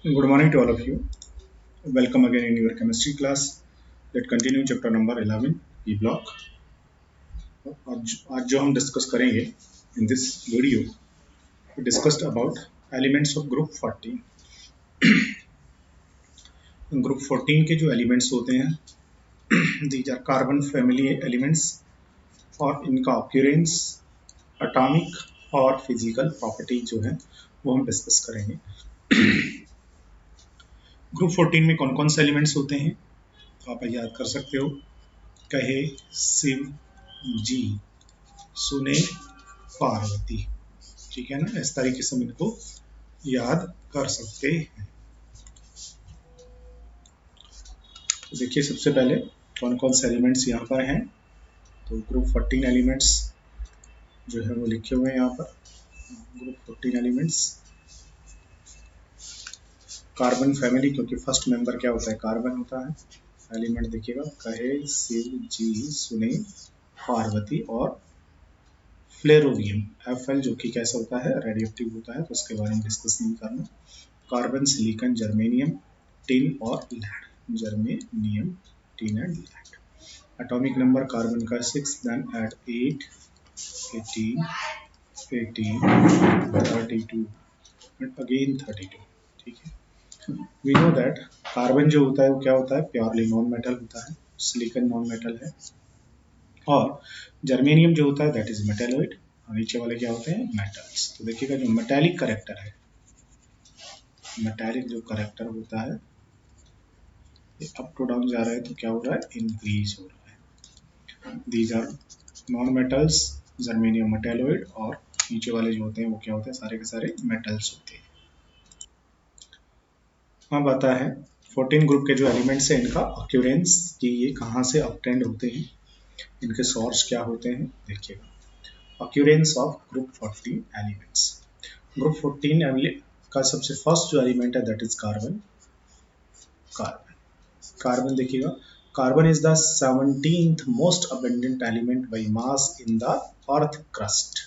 Good morning to all of you. Welcome again in your chemistry class. Let's continue chapter number 11 E block. आज जो हम discuss करेंगे in this video we discussed about elements of group 14. Group 14 के जो elements होते हैं these are carbon family elements और इनका ऑक्यूरेंस एटॉमिक और फिजिकल प्रॉपर्टी जो है वो हम डिस्कस करेंगे. ग्रुप 14 में कौन कौन से एलिमेंट्स होते हैं तो आप याद कर सकते हो. कहे, शिव, जी, सुने, पार्वती. ठीक है ना, इस तरीके से हम इनको याद कर सकते हैं. तो देखिए सबसे पहले कौन कौन से एलिमेंट्स यहाँ पर हैं. तो ग्रुप 14 एलिमेंट्स जो है वो लिखे हुए हैं यहाँ पर. ग्रुप 14 एलिमेंट्स कार्बन फैमिली, क्योंकि फर्स्ट मेंबर क्या होता है, कार्बन होता है. एलिमेंट देखिएगा, कहे, शिव, जी, सुने, पार्वती और फ्लेरोवियम. एफएल जो कि कैसा होता है, रेडियोएक्टिव होता है, तो उसके बारे में डिस्कस नहीं करना. कार्बन, सिलिकॉन, जर्मेनियम, टिन और lead. Germanium, tin and lead. Atomic number carbon का 6, देन ऐड 8, 18, 18, 32 एंड अगेन 32. ठीक है. वी नो दैट कार्बन जो होता है वो क्या होता है, प्योरली नॉन मेटल होता है. सिलिकॉन नॉन मेटल है और जर्मेनियम जो होता है दैट इज मेटेलॉइड. नीचे वाले क्या होते हैं, मेटल्स. तो देखिएगा जो मेटालिक करेक्टर है, मेटालिक जो करेक्टर होता है ये अप टू डाउन जा रहा है तो क्या हो रहा है, इंक्रीज हो रहा है. These are non metals, germanium metalloid और नीचे वाले जो होते हैं वो क्या होते हैं, सारे के सारे मेटल्स होते हैं. अब आता है 14 ग्रुप के जो एलिमेंट्स हैं इनका ऑक्यूरेंस, कि ये कहाँ से ऑब्टेंड होते हैं, इनके सोर्स क्या होते हैं. देखिएगा occurrence of group 14 elements. Group 14 का सबसे फर्स्ट जो एलिमेंट है that is carbon. Carbon carbon देखिएगा, carbon is the 17th most abundant element by mass in the earth crust.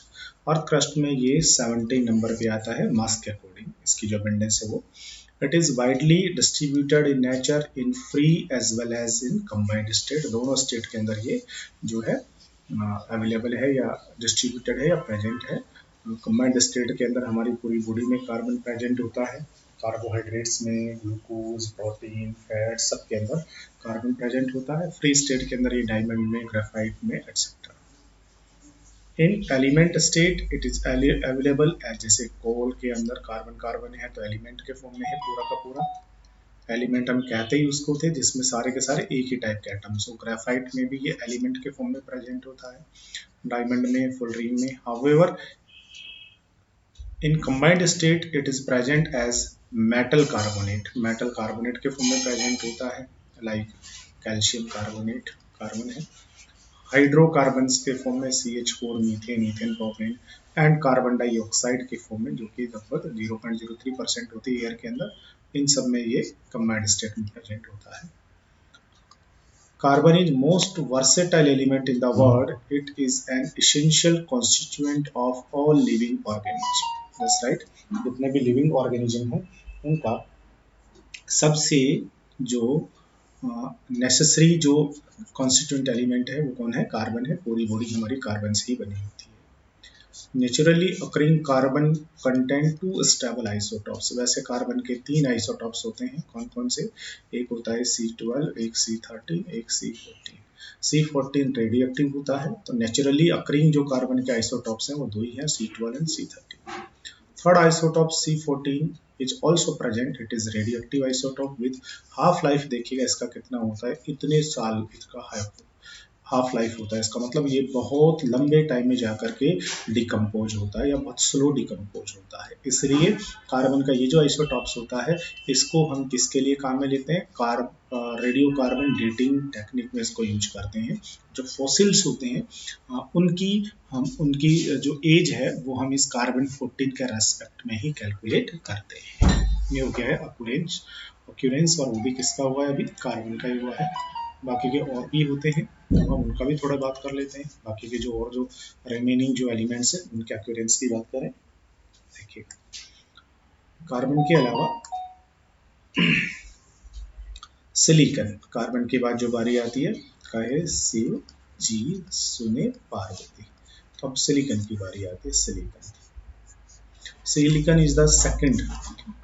Earth crust में ये 17 नंबर पे आता है मास के अकॉर्डिंग. इसकी जो अबंडेंस है वो it is widely distributed in nature in free as well as in combined state. दोनों स्टेट के अंदर ये जो है अवेलेबल है या डिस्ट्रीब्यूटेड है या प्रेजेंट है. कंबाइंड स्टेट के अंदर हमारी पूरी बॉडी में कार्बन प्रेजेंट होता है. कार्बोहाइड्रेट्स में ग्लूकोज, प्रोटीन, फैट सब के अंदर कार्बन प्रेजेंट होता है. फ्री स्टेट के अंदर ये डायमंड में, ग्रेफाइट में etcetera. In element state it is available as, जैसे कोल के अंदर कार्बन कार्बन है तो एलिमेंट के फॉर्म में है पूरा का पूरा. एलिमेंट हम कहते ही उसको थे जिसमें सारे के सारे एक ही टाइप के एटम्स हो. ग्रेफाइट में भी ये एलिमेंट के फॉर्म में प्रेजेंट होता है, डायमंड में, फुलरीन में. However in combined state it is present as metal carbonate. Metal carbonate के फॉर्म में प्रेजेंट होता है, लाइक कैल्शियम कार्बोनेट कार्बन है. हाइड्रोकार्बन्स के फॉर्म में CH4, methane, ethane, propane and carbon dioxide के फॉर्म में, जो कि लगभग 0.03% होती है एयर के अंदर. इन सब में ये कंबाइंड स्टेट में प्रेजेंट होता है. Carbon is most versatile element in the world. It is an essential constituent of all living organisms. That's right. जितने भी living organism हैं उनका सबसे जो नेसेसरी जो कॉन्स्टिट्यूएंट एलिमेंट है वो कौन है, कार्बन है. पूरी बॉडी हमारी कार्बन से ही बनी होती है. Naturally occurring carbon content two stable isotopes. वैसे कार्बन के 3 आइसोटॉप्स होते हैं. कौन कौन से, एक होता है C12, एक C13, एक C14. C14 रेडियोएक्टिव होता है. तो नेचुरली अकरिंग जो कार्बन के आइसोटॉप्स हैं वो दो ही हैं, C12 and C13. Third isotope C14 is also present. It is radioactive isotope with half life. देखिएगा इसका कितना होता है, इतने साल इसका हाफ लाइफ होता है. इसका मतलब ये बहुत लंबे टाइम में जाकर के डिकम्पोज होता है या बहुत स्लो डिकम्पोज होता है. इसलिए कार्बन का ये जो आइसोटॉप्स होता है इसको हम किसके लिए काम में लेते हैं, रेडियो कार्बन डेटिंग टेक्निक में इसको यूज करते हैं. जो फॉसिल्स होते हैं उनकी जो एज है वो हम इस कार्बन 14 के रेस्पेक्ट में ही कैलकुलेट करते हैं. ये हो गया है ऑक्यूरेंस और वो भी किसका हुआ है, अभी कार्बन का ही हुआ है. बाकी के और भी होते हैं तो हम उनका भी थोड़ा बात कर लेते हैं. बाकी के जो रिमेनिंग जो एलिमेंट्स हैं उनके ऑक्यूरेंस की बात करें. देखिए कार्बन के अलावा सिलिकॉन, कार्बन के बाद जो बारी आती है कहे शिव जी सुने पार्वती, तो अब सिलिकॉन की बारी आती है। Silicon Silicon is the second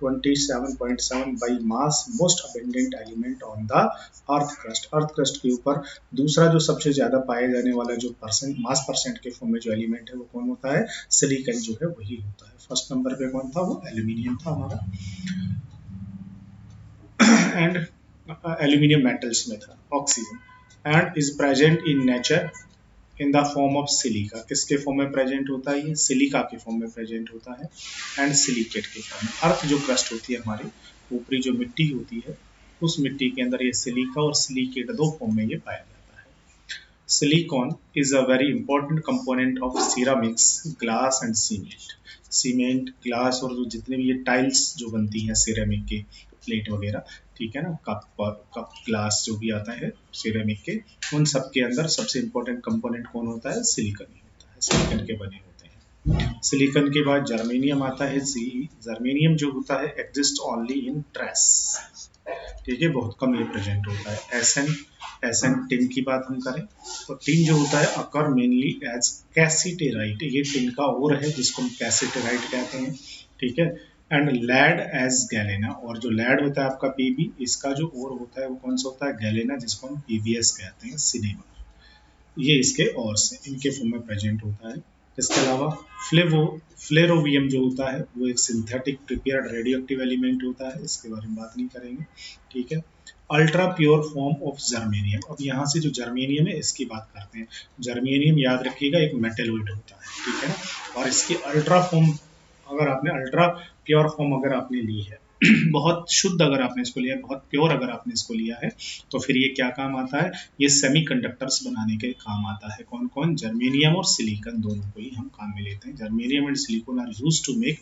27.7 by mass most abundant element on the earth crust। Earth crust के ऊपर दूसरा जो सबसे ज्यादा पाए जाने वाला जो परसेंट मास परसेंट के फॉर्म में जो एलिमेंट है वो कौन होता है? सिलिकॉन जो है वही होता है। फर्स्ट नंबर पे कौन था? वो एल्यूमिनियम था हमारा, एंड एल्यूमिनियम मेटल्स में था oxygen, and is present in nature in the form of silica. किसके फॉर्म में प्रेजेंट होता है? ये सिलिका के फॉर्म में प्रेजेंट होता है, एंड सिलिकेट के फॉर्म में। अर्थ जो क्रस्ट होती है हमारी ऊपरी जो मिट्टी होती है उस मिट्टी के अंदर ये सिलिका और सिलिकेट दो फॉर्म में ये पाया जाता है। Silicon is a very important component of ceramics, glass and cement. Cement, glass और जो जितने भी ये टाइल्स जो बनती हैं सिरेमिक के, प्लेट वगैरह, ठीक है ना, कप ग्लास जो भी आता है सिरेमिक के, उन सब के अंदर सबसे इंपॉर्टेंट कंपोनेंट कौन होता है? सिलिकॉन ही होता है। सिलिकॉन के बने होते हैं। सिलिकॉन के बाद जर्मेनियम आता है। जर्मेनियम जो होता है एग्जिस्ट ओनली इन ट्रेस, ठीक है, बहुत कम ये प्रेजेंट होता है। एसएन टिन की बात हम करें तो टिन जो होता है अकर मेनली एज कैसिटेराइट, ये टिन का ओर है जिसको हम कैसिटेराइट कहते हैं, ठीक है। एंड लैड एज गैलेना, और जो लैड होता है आपका पीबी, इसका जो ओर होता है वो कौन सा होता है? गैलेना, जिसको हम पीबीएस कहते हैं, सिनेमा। ये इसके और से इनके फॉर्म में प्रेजेंट होता है। इसके अलावा फ्लेरोवियम जो होता है वो एक synthetic prepared radio active element होता है, इसके बारे में बात नहीं करेंगे, ठीक है। Ultra pure form of germanium, अब यहाँ से जो जर्मेनियम है इसकी बात करते हैं। जर्मेनियम याद रखिएगा एक मेटलॉइड होता है, ठीक है ना, और इसकी अल्ट्रा फॉर्म, अगर आपने अल्ट्रा प्योर फॉर्म अगर आपने ली है बहुत शुद्ध अगर आपने इसको लिया है, बहुत प्योर अगर आपने इसको लिया है, तो फिर ये क्या काम आता है? ये सेमीकंडक्टर्स बनाने के काम आता है। कौन कौन? जर्मेनियम और सिलिकॉन दोनों को ही हम काम में लेते हैं। Germanium and silicon are used to make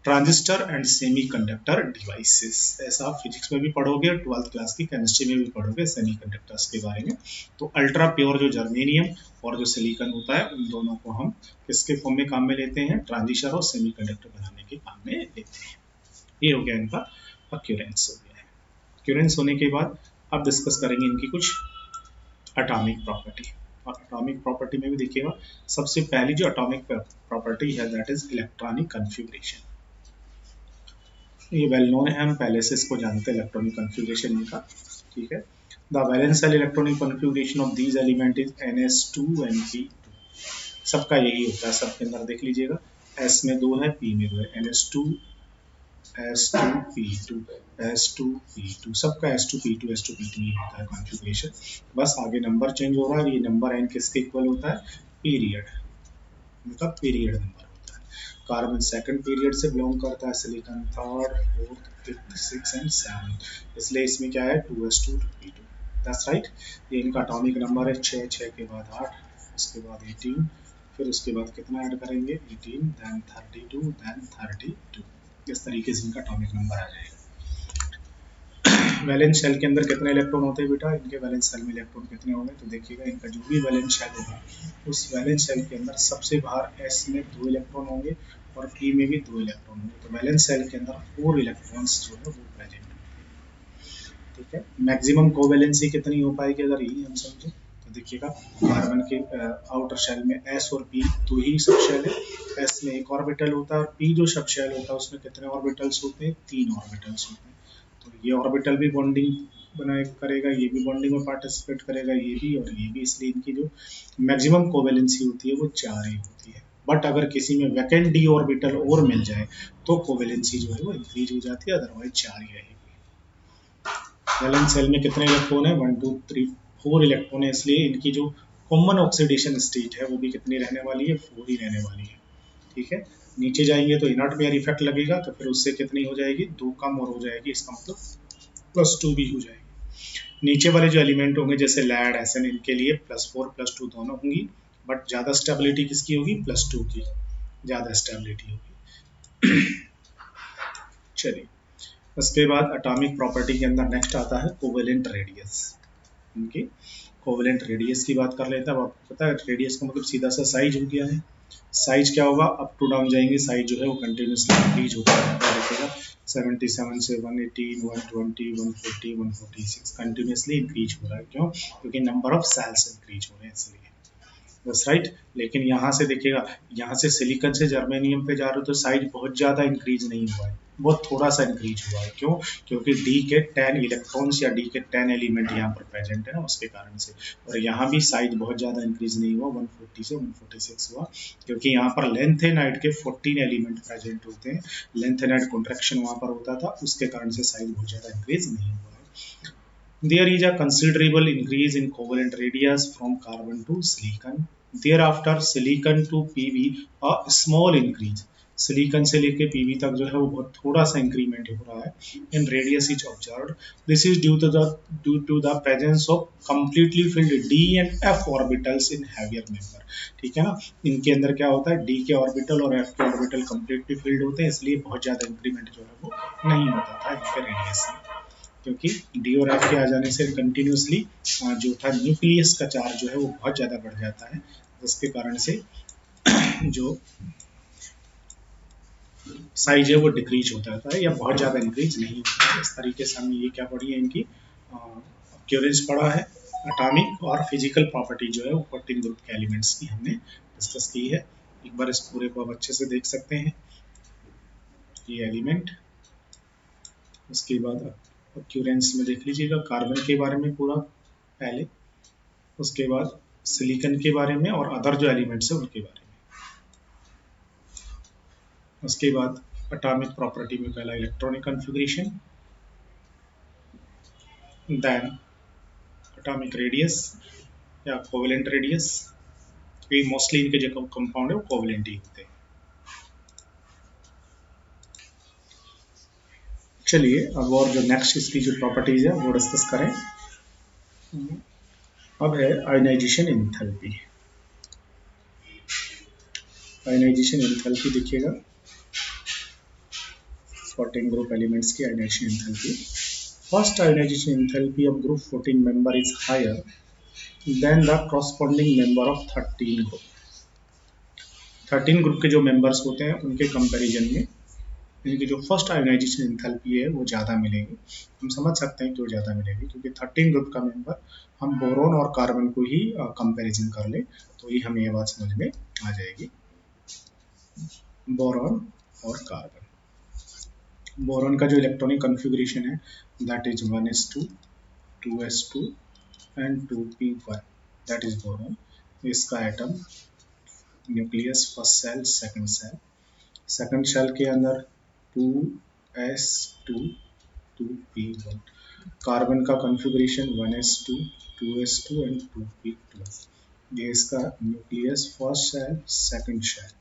transistor and semiconductor devices. ऐसा आप फिजिक्स में भी पढ़ोगे और 12th क्लास की केमिस्ट्री में भी पढ़ोगे सेमीकंडक्टर्स के बारे में। तो अल्ट्रा प्योर जो जर्मेनियम और जो सिलिकॉन होता है उन दोनों को हम किसके फॉर्म में काम में लेते हैं? ट्रांजिस्टर और सेमीकंडक्टर बनाने के काम में लेते हैं। ये हो गया इनका अक्यूरेंस हो गया है। अक्यूरेंस होने के बाद अब डिस्कस करेंगे इनकी कुछ एटॉमिक प्रॉपर्टी, और एटॉमिक प्रॉपर्टी में भी देखिएगा सबसे पहली जो एटॉमिक प्रॉपर्टी है दैट इज इलेक्ट्रॉनिक कन्फिग्रेशन। ये वेल नोन है, हम पहले से इसको जानते हैं इलेक्ट्रॉनिक कन्फिग्रेशन इनका, ठीक है। The valence shell electronic configuration of these element is NS2 and P2। सबका यही होता है, सबके अंदर देख लीजिएगा S में 2 है, P में 2 है, NS2 S2P2 S2P2, सबका S2P2 S2P2 ही होता है कॉन्फ़िगरेशन। बस आगे नंबर चेंज हो रहा है। ये नंबर n किसके इक्वल होता है? पीरियड, इनका पीरियड नंबर होता है। कार्बन सेकंड पीरियड से बिलोंग करता है, silicon third, fourth, fifth, six and seven, इसलिए इसमें क्या है? 2s2 2p2, that's right. ये इनका एटॉमिक नंबर है 6, 6 के बाद 8, उसके बाद 18, फिर उसके बाद कितना ऐड करेंगे? 18, देन 32, देन 32, इस तरीके से इनका एटॉमिक नंबर आ जाएगा। वैलेंस शेल के अंदर कितने इलेक्ट्रॉन होते हैं बेटा? इनके वैलेंस शेल में इलेक्ट्रॉन कितने होंगे? तो देखिएगा इनका जो भी वैलेंस शेल होगा उस वैलेंस शेल के अंदर सबसे बाहर S में 2 इलेक्ट्रॉन होंगे और P में भी 2 इलेक्ट्रॉन होंगे, तो वैलेंस शेल के अंदर 4 इलेक्ट्रॉन्स जो है वो प्रेजेंट होंगे, ठीक है। मैक्सिमम कोवैलेंसी कितनी हो पाएगी अगर यही हम समझें तो देखिएगा कार्बन के आउटर शेल में S और P 2 ही सब शेल है। S में एक ऑर्बिटल होता है और P जो सब शेल होता है उसमें कितने ऑर्बिटल्स होते हैं? 3 ऑर्बिटल्स होते हैं। तो ये ऑर्बिटल भी बॉन्डिंग बनाए करेगा, ये भी बॉन्डिंग में पार्टिसिपेट करेगा, ये भी और ये भी, इसलिए इनकी जो मैक्सिमम कोवैलेंसी होती है वो 4 ही होती है। बट अगर किसी में वैकेंट डी ऑर्बिटल और मिल जाए तो कोवैलेंसी जो है वो इंक्रीज हो जाती है, अदरवाइज 4 ही रहेगी। वैलेंस शेल में कितने इलेक्ट्रॉन है? 1 2 3 4 इलेक्ट्रॉन है, इसलिए इनकी जो कॉमन ऑक्सीडेशन स्टेट है वो भी कितनी रहने वाली है? 4 ही रहने वाली है, ठीक है। नीचे जाएंगे तो इनर्ट पेयर इफेक्ट लगेगा, तो फिर उससे कितनी हो जाएगी? 2 कम और हो जाएगी, इसका मतलब +2 भी हो जाएगी। नीचे वाले जो एलिमेंट होंगे जैसे लैड, एसएन, इनके लिए +4 +2 दोनों होंगी, बट ज़्यादा स्टेबिलिटी किसकी होगी? +2 की ज़्यादा स्टेबिलिटी होगी। चलिए, उसके बाद एटॉमिक प्रॉपर्टी के अंदर नेक्स्ट आता है कोवेलेंट रेडियस। इनकी कोवेलेंट रेडियस की बात कर लेते हैं। अब आपको पता है रेडियस का मतलब सीधा सा साइज हो गया है। साइज क्या होगा? अप टू डाउन जाएंगे, साइज जो है वो कंटिन्यूसली इंक्रीज होता है। देखिएगा 77 से 118, 120, 140, 146 कंटिन्यूसली इंक्रीज हो रहा है। क्यों? क्योंकि नंबर ऑफ सेल्स इंक्रीज हो रहे हैं इसलिए। बस राइट। लेकिन यहाँ से देखिएगा, यहाँ से सिलिकॉन से जर्मेनियम पे जा रहे हो तो साइज बहुत ज़्यादा इंक्रीज नहीं हुआ है, बहुत थोड़ा सा इंक्रीज हुआ है। क्यों? क्योंकि डी के 10 इलेक्ट्रॉन्स या डी के 10 एलिमेंट यहाँ पर प्रेजेंट है ना, उसके कारण से। और यहाँ भी साइज बहुत ज़्यादा इंक्रीज नहीं हुआ, 140 से 146 हुआ, क्योंकि यहाँ पर लेंथेनाइड के 14 एलिमेंट प्रेजेंट होते हैं। लेंथेनाइड कॉन्ट्रैक्शन वहाँ पर होता था, उसके कारण से साइज बहुत ज़्यादा इंक्रीज नहीं हुआ है। There is a considerable increase in covalent radius from carbon to silicon. Thereafter, silicon to Pb, a small increase. Silicon से लेके पीवी तक जो है वो बहुत थोड़ा सा इंक्रीमेंट हो रहा है in radius is observed. This is due to the presence of completely filled d and f orbitals in heavier member. ठीक है ना, इनके अंदर क्या होता है, डी के ऑर्बिटल और एफ के ऑर्बिटल कंप्लीटली फिल्ड होते हैं, इसलिए बहुत ज़्यादा इंक्रीमेंट जो है वो नहीं होता था इनके रेडियस में। क्योंकि डी और एफ के आ जाने से कंटिन्यूसली जो था न्यूक्लियस का चार्ज जो है वो बहुत ज़्यादा बढ़ जाता है, जिसके कारण से जो साइज है वो डिक्रीज होता है या बहुत ज़्यादा इंक्रीज नहीं होता है। इस तरीके से हमने ये क्या पढ़ी है, इनकी अक्यूरेंस पढ़ा है, एटॉमिक और फिजिकल प्रॉपर्टी जो है वो 14 ग्रुप के एलिमेंट्स की हमने डिस्कस की है। एक बार इस पूरे को आप अच्छे से देख सकते हैं, ये एलिमेंट। उसके बाद अक्यूरेंस में देख लीजिएगा कार्बन के बारे में पूरा पहले, उसके बाद सिलिकॉन के बारे में और अदर जो एलिमेंट्स है उनके बारे में। उसके बाद एटॉमिक प्रॉपर्टी में पहला electronic configuration, then atomic radius या कोवेलेंट रेडियस, ये मोस्टली इनके जो कंपाउंड है वो कोवेलेंट ही होते हैं। चलिए अब और जो नेक्स्ट इसकी जो प्रॉपर्टीज है वो डिस्कस करें। अब है आयनाइजेशन एंथैल्पी। आयनाइजेशन एंथैल्पी देखिएगा, 14 ग्रुप एलिमेंट्स की ionization enthalpy. First ionization enthalpy of group 14 member is higher than the corresponding member of 13 group। 13 group के जो मेंबर्स होते हैं उनके कंपैरिजन में इनकी जो फर्स्ट आयोनाइजेशन एंथैल्पी है वो ज़्यादा मिलेगी। हम समझ सकते हैं क्यों ज़्यादा मिलेगी, क्योंकि 13 ग्रुप का मेंबर हम बोरोन और कार्बन को ही कंपैरिजन कर ले तो ही हमें ये बात समझ में आ जाएगी। बोरोन और कार्बन, बोरोन का जो इलेक्ट्रॉनिक कॉन्फ़िगरेशन है that is 1s2, 2s2 and 2p1, that is boron. इसका atom nucleus first shell second shell, second shell के अंदर 2s2 2p1। कार्बन का configuration 1s2 2s2 and 2p2। ये इसका nucleus first shell second shell,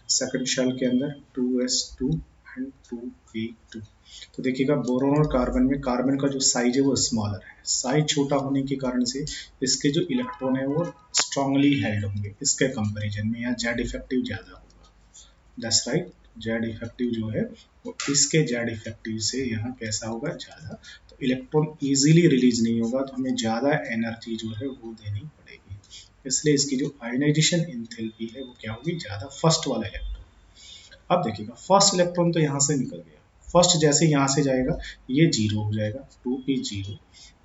second shell के अंदर 2s2 and 2p2। तो देखिएगा बोरोन और कार्बन में कार्बन का जो साइज है वो स्मॉलर है, साइज छोटा होने के कारण से इसके जो इलेक्ट्रॉन है वो स्ट्रांगली हेल्ड होंगे इसके कंपैरिजन में, या जेड इफेक्टिव ज़्यादा होगा। दैट्स राइट, जेड इफेक्टिव जो है वो इसके जेड इफेक्टिव से यहाँ कैसा होगा, ज़्यादा। तो इलेक्ट्रॉन इजीली रिलीज नहीं होगा, तो हमें ज़्यादा एनर्जी जो है वो देनी पड़ेगी, इसलिए इसकी जो आयनाइजेशन एंथैल्पी है वो क्या होगी, ज़्यादा। फर्स्ट वाला इलेक्ट्रॉन, अब देखिएगा फर्स्ट इलेक्ट्रॉन तो यहाँ से निकल गया, फर्स्ट जैसे यहाँ से जाएगा ये जीरो हो जाएगा 2p0,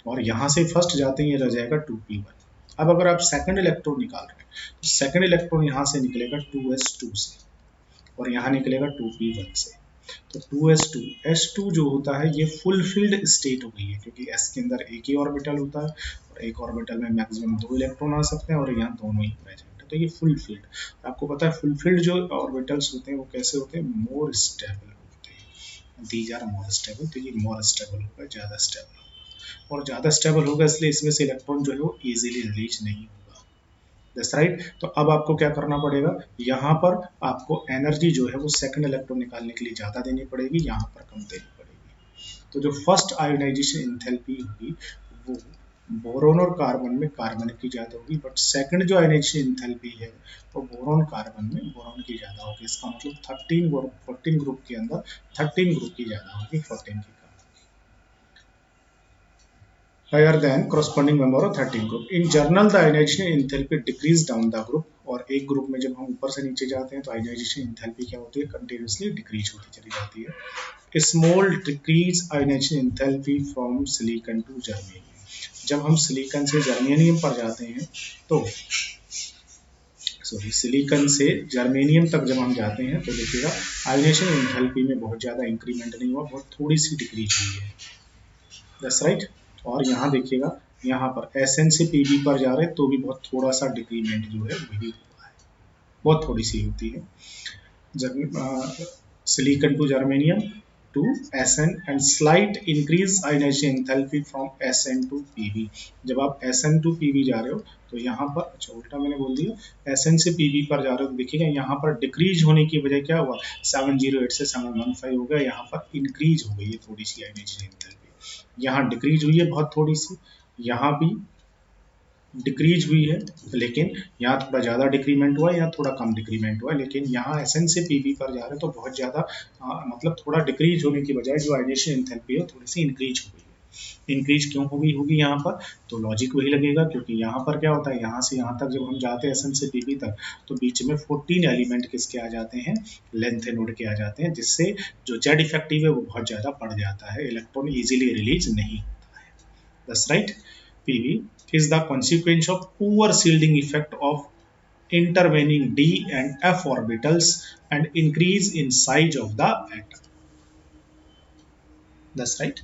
और यहाँ से फर्स्ट जाते ही ये रह जाएगा 2p1। अब अगर आप सेकंड इलेक्ट्रॉन निकाल रहे हैं तो सेकंड इलेक्ट्रॉन यहाँ से निकलेगा 2s2 से और यहाँ निकलेगा 2p1 से। तो 2s2 s2 जो होता है ये फुलफिल्ड स्टेट हो गई है, क्योंकि s के अंदर एक ही ऑर्बिटल होता है और एक ऑर्बिटल में मैक्सिमम 2 इलेक्ट्रॉन आ सकते हैं और यहाँ दोनों ही प्रेजेंट है, तो ये फुलफिल्ड। आपको पता है फुलफिल्ड जो ऑर्बिटल्स होते हैं वो कैसे होते हैं, मोर स्टेबल होते हैं। दीज आर मोर स्टेबल, तो ये मोर स्टेबल होगा, ज़्यादा स्टेबल होगा, और ज़्यादा स्टेबल होगा इसलिए इसमें से इलेक्ट्रॉन जो है वो ईजिली रिलीज नहीं होगा। That's right. तो अब आपको क्या करना पड़ेगा, यहाँ पर आपको एनर्जी जो है वो सेकंड इलेक्ट्रॉन निकालने के लिए ज़्यादा देनी पड़ेगी, यहाँ पर कम देनी पड़ेगी। तो जो फर्स्ट आयोनाइजेशन एंथैल्पी होगी वो बोरोन और कार्बन में कार्बन की ज़्यादा होगी, बट सेकंड जो आयोनाइजेशन एंथैल्पी है वो बोरोन कार्बन में बोरोन की ज़्यादा होगी। इसका मतलब 14 ग्रुप के अंदर 13 ग्रुप की ज़्यादा होगी 14 की, higher than corresponding member of 13 group. In general, the ionization enthalpy decrease down the group और एक ग्रुप में जब हम ऊपर से नीचे जाते हैं तो आयोनाइजेशन एंथैल्पी क्या होती है, कंटिन्यूसली डिक्रीज होती चली जाती है। Small decrease ionization enthalpy from silicon to germanium. जब हम सिलिकॉन से जर्मेनियम पर जाते हैं तो सिलिकॉन से जर्मेनियम तक जब हम जाते हैं तो देखिएगा आयोनाइजेशन एंथैल्पी में बहुत ज़्यादा इंक्रीमेंट नहीं हुआ, बहुत थोड़ी सी डिक्रीज हुई है। That's right. और यहाँ देखिएगा, यहाँ पर Sn से Pb पर जा रहे हैं तो भी बहुत थोड़ा सा डिक्रीमेंट जो है वही हुआ है, बहुत थोड़ी सी होती है। Silicon to germanium to Sn and slight increase ionization enthalpy from Sn to Pb। जब आप Sn to Pb जा रहे हो तो यहाँ पर, अच्छा उल्टा मैंने बोल दिया, Sn से Pb पर जा रहे हो तो देखिएगा यहाँ पर डिक्रीज होने की वजह क्या हुआ, 708 से 715 हो गया, यहाँ पर इंक्रीज हो गई है थोड़ी सी ionization enthalpy। यहाँ डिक्रीज हुई है बहुत थोड़ी सी, यहाँ भी डिक्रीज हुई है, लेकिन यहाँ थोड़ा ज़्यादा डिक्रीमेंट हुआ है, यहाँ थोड़ा कम डिक्रीमेंट हुआ है। लेकिन यहाँ Sn से Pb पर जा रहे हैं तो बहुत ज़्यादा मतलब थोड़ा डिक्रीज होने की बजाय जो आयोनाइजेशन एंथैल्पी है थोड़ी सी इंक्रीज हो गई है। इंक्रीज क्यों हो गई होगी यहाँ पर, तो लॉजिक वही लगेगा, क्योंकि यहाँ पर क्या होता है, यहाँ से यहाँ तक जब हम जाते हैं Sn से Pb तक तो बीच में 14 एलिमेंट किसके आ जाते हैं, लेंथेनोड के आ जाते हैं, जिससे जो जेड इफेक्टिव है वो बहुत ज़्यादा बढ़ जाता है, इलेक्ट्रॉन ईजिली रिलीज नहीं होता है। That's right. Pv is the consequence of poor shielding effect of intervening d and f orbitals and increase in size of the atom। That's right।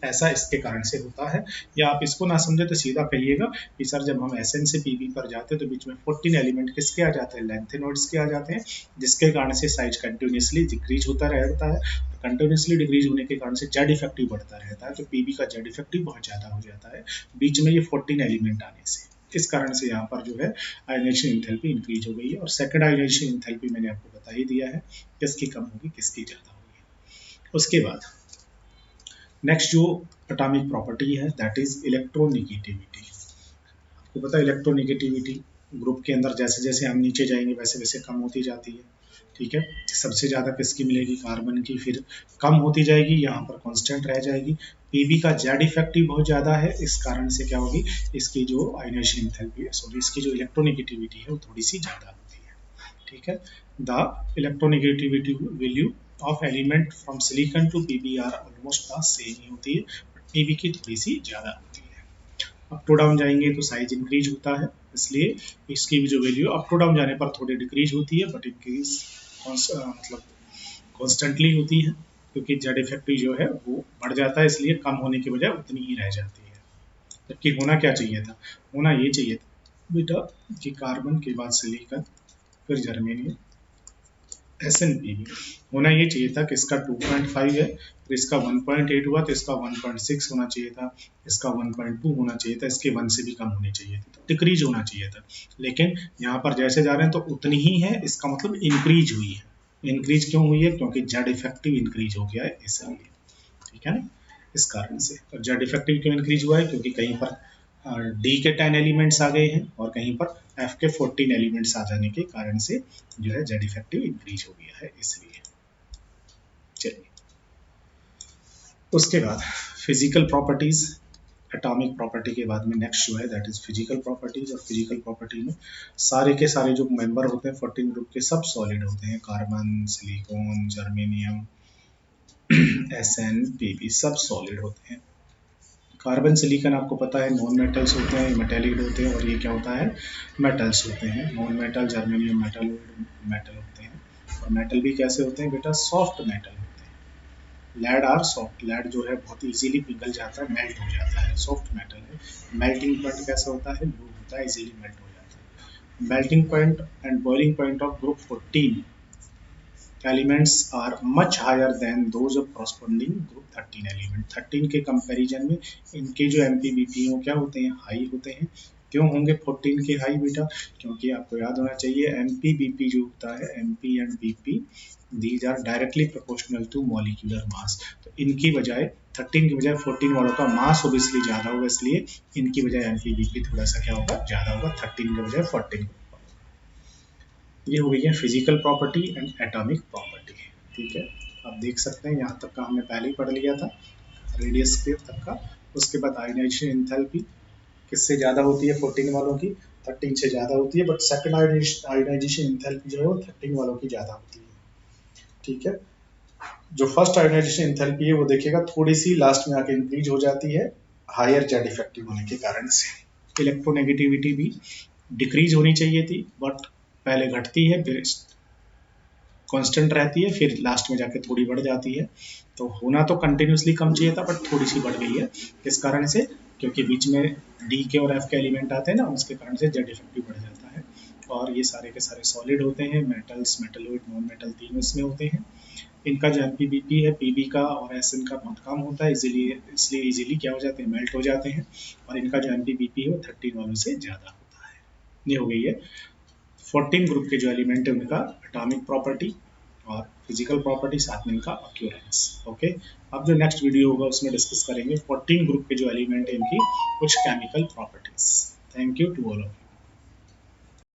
ऐसा इसके कारण से होता है, या आप इसको ना समझे तो सीधा कहिएगा कि सर जब हम Sn से Pb पर जाते हैं तो बीच में 14 एलिमेंट किसके आ जाते हैं, लेंथेनोड्स के आ जाते हैं, जिसके कारण से साइज कंटिन्यूसली डिक्रीज होता रहता है। कंटिन्यूसली डिक्रीज होने के कारण से जेड इफेक्टिव बढ़ता रहता है, तो Pb का जेड इफेक्टिव बहुत ज़्यादा हो जाता है बीच में ये 14 एलिमेंट आने से। इस कारण से यहाँ पर जो है आयोनाइजेशन एंथैल्पी इंक्रीज हो गई है। और सेकंड आयोनाइजेशन एंथैल्पी मैंने आपको बता ही दिया है, किसकी कम होगी किसकी ज़्यादा होगी। उसके बाद नेक्स्ट जो एटॉमिक प्रॉपर्टी है दैट इज इलेक्ट्रोनिगेटिविटी। आपको पता है इलेक्ट्रोनिगेटिविटी ग्रुप के अंदर जैसे जैसे हम नीचे जाएंगे वैसे वैसे कम होती जाती है, ठीक है। सबसे ज़्यादा किसकी मिलेगी, कार्बन की, फिर कम होती जाएगी, यहाँ पर कांस्टेंट रह जाएगी। Pb का जेड इफेक्टिव बहुत ज़्यादा है, इस कारण से क्या होगी, इसकी जो आयोनाइजेशन एंथैल्पी है, सॉरी इसकी जो इलेक्ट्रोनिगेटिविटी है वो थोड़ी सी ज़्यादा होती है, ठीक है। The electronegativity value of element from silicon to Pb are almost the same ही होती है, Pb की थोड़ी सी ज़्यादा होती है। अप टू डाउन जाएंगे तो साइज इंक्रीज होता है, इसलिए इसकी भी जो वैल्यू अप टू डाउन जाने पर थोड़ी डिक्रीज होती है, बट इंक्रीज मतलब कॉन्स्टेंटली होती है, क्योंकि जेड इफेक्टिव जो है वो बढ़ जाता है, इसलिए कम होने की बजाय उतनी ही रह जाती है। जबकि होना क्या चाहिए था, होना ये चाहिए था बेटा कि कार्बन के बाद सिलिकॉन फिर जर्मेनियम SnPb, होना ये चाहिए था कि इसका 2.5 है, फिर इसका 1.8 हुआ तो इसका 1.6 होना चाहिए था, इसका 1.2 होना चाहिए था, इसके 1 से भी कम होनी चाहिए थी, तो डिक्रीज होना चाहिए था। लेकिन यहाँ पर जैसे जा रहे हैं तो उतनी ही है, इसका मतलब इंक्रीज हुई है। इंक्रीज क्यों हुई है, क्योंकि जेड इफेक्टिव इंक्रीज हो गया है इसलिए, ठीक है ना, इस कारण से। और जेड इफेक्टिव क्यों इंक्रीज हुआ है, क्योंकि कहीं पर डी के 10 एलिमेंट्स आ गए हैं और कहीं पर एफ के 14 एलिमेंट्स आ जाने के कारण से जो है जेड इफेक्टिव इंक्रीज हो गया है, इसलिए। चलिए उसके बाद फिजिकल प्रॉपर्टीज, एटॉमिक प्रॉपर्टी के बाद में नेक्स्ट जो है दैट इज फिजिकल प्रॉपर्टीज। और फिजिकल प्रॉपर्टी में सारे के सारे जो मेंबर होते हैं 14 ग्रुप के सब सॉलिड होते हैं, कार्बन, सिलिकॉन, जर्मेनियम, SnPb सब सॉलिड होते हैं। कार्बन सिलिकॉन आपको पता है नॉन मेटल्स होते हैं, मेटेलिक होते हैं, और ये क्या होता है, मेटल्स होते हैं। Non metal germanium metal metal होते हैं, और मेटल भी कैसे होते हैं बेटा, सॉफ्ट मेटल होते हैं। लेड आर सॉफ्ट, लेड जो है बहुत इजीली पिघल जाता है, मेल्ट हो जाता है, सॉफ्ट मेटल है। मेल्टिंग पॉइंट कैसा होता है, लो होता है, इजीली मेल्ट हो जाता है। Melting point and boiling point of group 14 elements are much higher than those of corresponding group 13 element। 13 के कंपैरिजन में इनके जो MPBP क्या होते हैं, हाई होते हैं। क्यों होंगे 14 के हाई बेटा, क्योंकि आपको याद होना चाहिए MPBP जो होता है, MP and BP these are directly proportional to molecular mass. तो इनकी बजाय 13 की बजाय 14 वालों का मास ओबियसली ज़्यादा होगा, इसलिए इनकी बजाय MPBP थोड़ा सा क्या होगा, ज़्यादा होगा, 13 के बजाय 14। ये हो गई है physical property and atomic property, ठीक है। आप देख सकते हैं यहाँ तक का हमने पहले ही पढ़ लिया था, रेडियस के तक का। उसके बाद आयोनाइजेशन एंथैल्पी किससे ज़्यादा होती है 14 वालों की, 13 से ज़्यादा होती है, बट सेकंड आयोनाइजेशन एंथैल्पी जो है वो 13 वालों की ज़्यादा होती है। ठीक है, जो फर्स्ट आयोनाइजेशन एंथैल्पी है वो देखिएगा थोड़ी सी लास्ट में आके इंक्रीज हो जाती है हायर जेड इफेक्टिव होने के कारण से। इलेक्ट्रोनेगेटिविटी भी डिक्रीज होनी चाहिए थी, बट पहले घटती है फिर कांस्टेंट रहती है, फिर लास्ट में जाके थोड़ी बढ़ जाती है। तो होना तो कंटिन्यूसली कम चाहिए था, बट थोड़ी सी बढ़ गई है। किस कारण से? क्योंकि बीच में डी के और एफ के एलिमेंट आते हैं ना, उसके कारण से जेड इफेक्टिव बढ़ जाता है। और ये सारे के सारे सॉलिड होते हैं, मेटल्स, मेटलोइड, नॉन मेटल तीनों इसमें होते हैं। इनका जो एमपीबीपी है, पीबी का और एसएन का बहुत कम होता है, इसलिए इजीली क्या हो जाते हैं, मेल्ट हो जाते हैं। और इनका जो एमपीबीपी है वो 13 वालों से ज़्यादा होता है। ये हो गई है 14 ग्रुप के जो एलिमेंट है उनका एटॉमिक प्रॉपर्टी और फिजिकल प्रॉपर्टी, साथ में इनका अक्यूरेंस। ओके, अब जो नेक्स्ट वीडियो होगा उसमें डिस्कस करेंगे 14 ग्रुप के जो एलिमेंट है इनकी कुछ chemical properties. Thank you to all of you.